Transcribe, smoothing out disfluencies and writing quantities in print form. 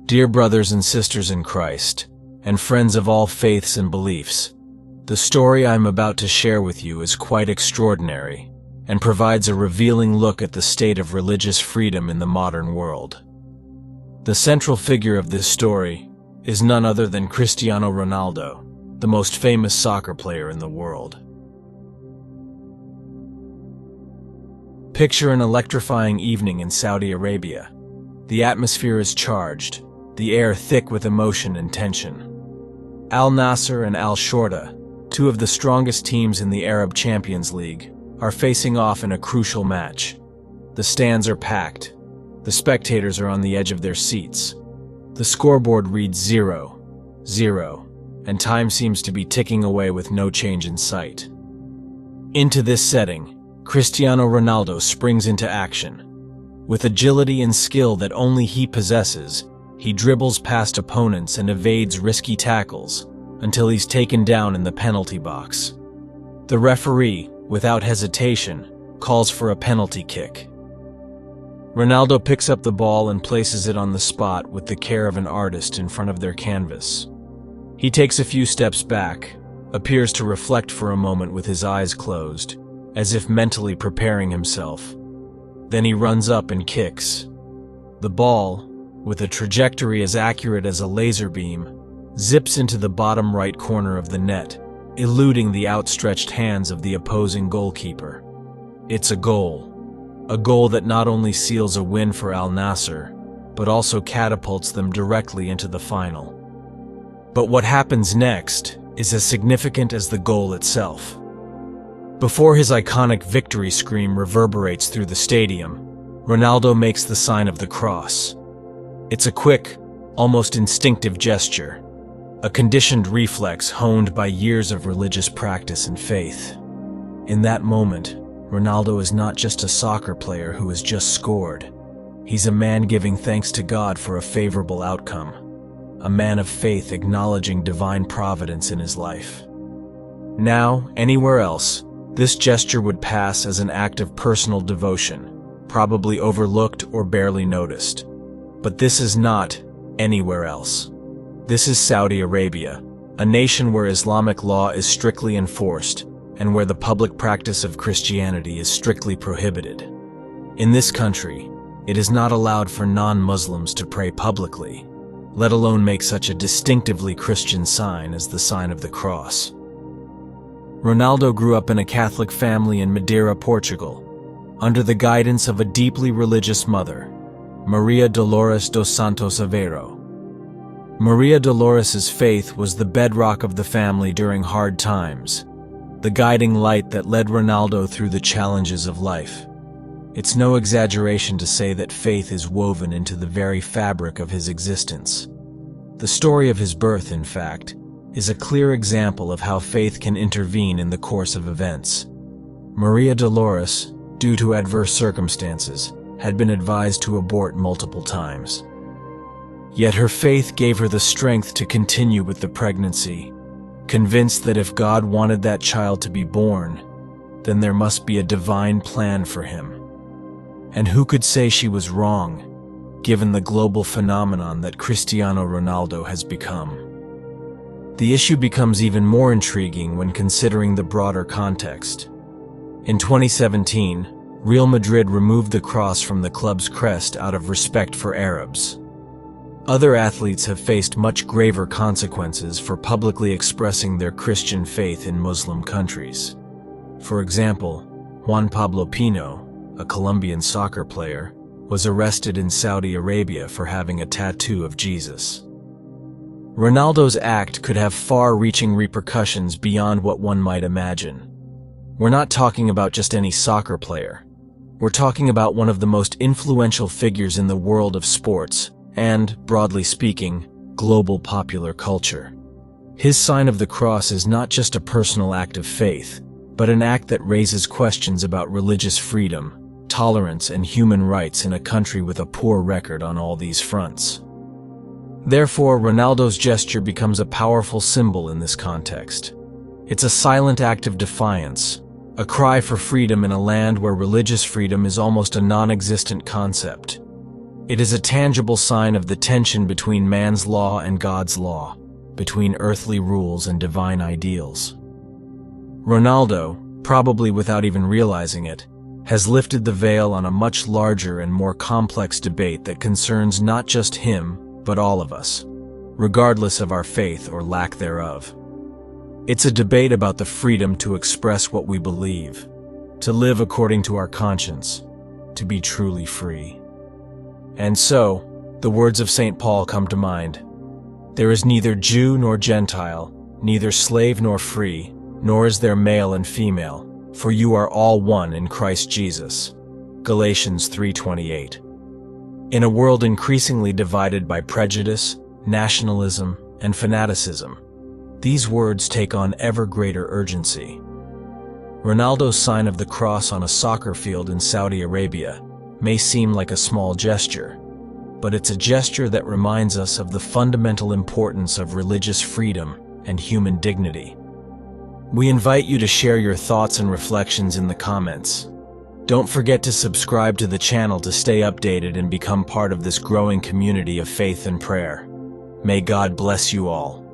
Dear brothers and sisters in Christ, and friends of all faiths and beliefs, the story I'm about to share with you is quite extraordinary and provides a revealing look at the state of religious freedom in the modern world. The central figure of this story is none other than Cristiano Ronaldo, the most famous soccer player in the world. Picture an electrifying evening in Saudi Arabia. The atmosphere is charged, the air thick with emotion and tension. Al Nassr and Al Shorta, two of the strongest teams in the Arab Champions League, are facing off in a crucial match. The stands are packed. The spectators are on the edge of their seats. The scoreboard reads 0-0, and time seems to be ticking away with no change in sight. Into this setting, Cristiano Ronaldo springs into action. With agility and skill that only he possesses, he dribbles past opponents and evades risky tackles until he's taken down in the penalty box. The referee, without hesitation, calls for a penalty kick. Ronaldo picks up the ball and places it on the spot with the care of an artist in front of their canvas. He takes a few steps back, appears to reflect for a moment with his eyes closed, as if mentally preparing himself. Then he runs up and kicks. The ball, with a trajectory as accurate as a laser beam, zips into the bottom right corner of the net, eluding the outstretched hands of the opposing goalkeeper. It's a goal that not only seals a win for Al Nassr, but also catapults them directly into the final. But what happens next is as significant as the goal itself. Before his iconic victory scream reverberates through the stadium, Ronaldo makes the sign of the cross. It's a quick, almost instinctive gesture, a conditioned reflex honed by years of religious practice and faith. In that moment, Ronaldo is not just a soccer player who has just scored. He's a man giving thanks to God for a favorable outcome, a man of faith acknowledging divine providence in his life. Now, anywhere else, this gesture would pass as an act of personal devotion, probably overlooked or barely noticed. But this is not anywhere else. This is Saudi Arabia, a nation where Islamic law is strictly enforced and where the public practice of Christianity is strictly prohibited. In this country, it is not allowed for non-Muslims to pray publicly, let alone make such a distinctively Christian sign as the sign of the cross. Ronaldo grew up in a Catholic family in Madeira, Portugal, under the guidance of a deeply religious mother, Maria Dolores dos Santos Aveiro. Maria Dolores's faith was the bedrock of the family during hard times, the guiding light that led Ronaldo through the challenges of life. It's no exaggeration to say that faith is woven into the very fabric of his existence. The story of his birth, in fact, is a clear example of how faith can intervene in the course of events. Maria Dolores, due to adverse circumstances, had been advised to abort multiple times. Yet her faith gave her the strength to continue with the pregnancy, convinced that if God wanted that child to be born, then there must be a divine plan for him. And who could say she was wrong, given the global phenomenon that Cristiano Ronaldo has become? The issue becomes even more intriguing when considering the broader context. In 2017, Real Madrid removed the cross from the club's crest out of respect for Arabs. Other athletes have faced much graver consequences for publicly expressing their Christian faith in Muslim countries. For example, Juan Pablo Pino, a Colombian soccer player, was arrested in Saudi Arabia for having a tattoo of Jesus. Ronaldo's act could have far-reaching repercussions beyond what one might imagine. We're not talking about just any soccer player. We're talking about one of the most influential figures in the world of sports and, broadly speaking, global popular culture. His sign of the cross is not just a personal act of faith, but an act that raises questions about religious freedom, tolerance, and human rights in a country with a poor record on all these fronts. Therefore, Ronaldo's gesture becomes a powerful symbol in this context. It's a silent act of defiance, a cry for freedom in a land where religious freedom is almost a non-existent concept. It is a tangible sign of the tension between man's law and God's law, between earthly rules and divine ideals. Ronaldo, probably without even realizing it, has lifted the veil on a much larger and more complex debate that concerns not just him, but all of us, regardless of our faith or lack thereof. It's a debate about the freedom to express what we believe, to live according to our conscience, to be truly free. And so, the words of St. Paul come to mind. There is neither Jew nor Gentile, neither slave nor free, nor is there male and female, for you are all one in Christ Jesus. Galatians 3:28. In a world increasingly divided by prejudice, nationalism, and fanaticism, these words take on ever greater urgency. Ronaldo's sign of the cross on a soccer field in Saudi Arabia may seem like a small gesture, but it's a gesture that reminds us of the fundamental importance of religious freedom and human dignity. We invite you to share your thoughts and reflections in the comments. Don't forget to subscribe to the channel to stay updated and become part of this growing community of faith and prayer. May God bless you all.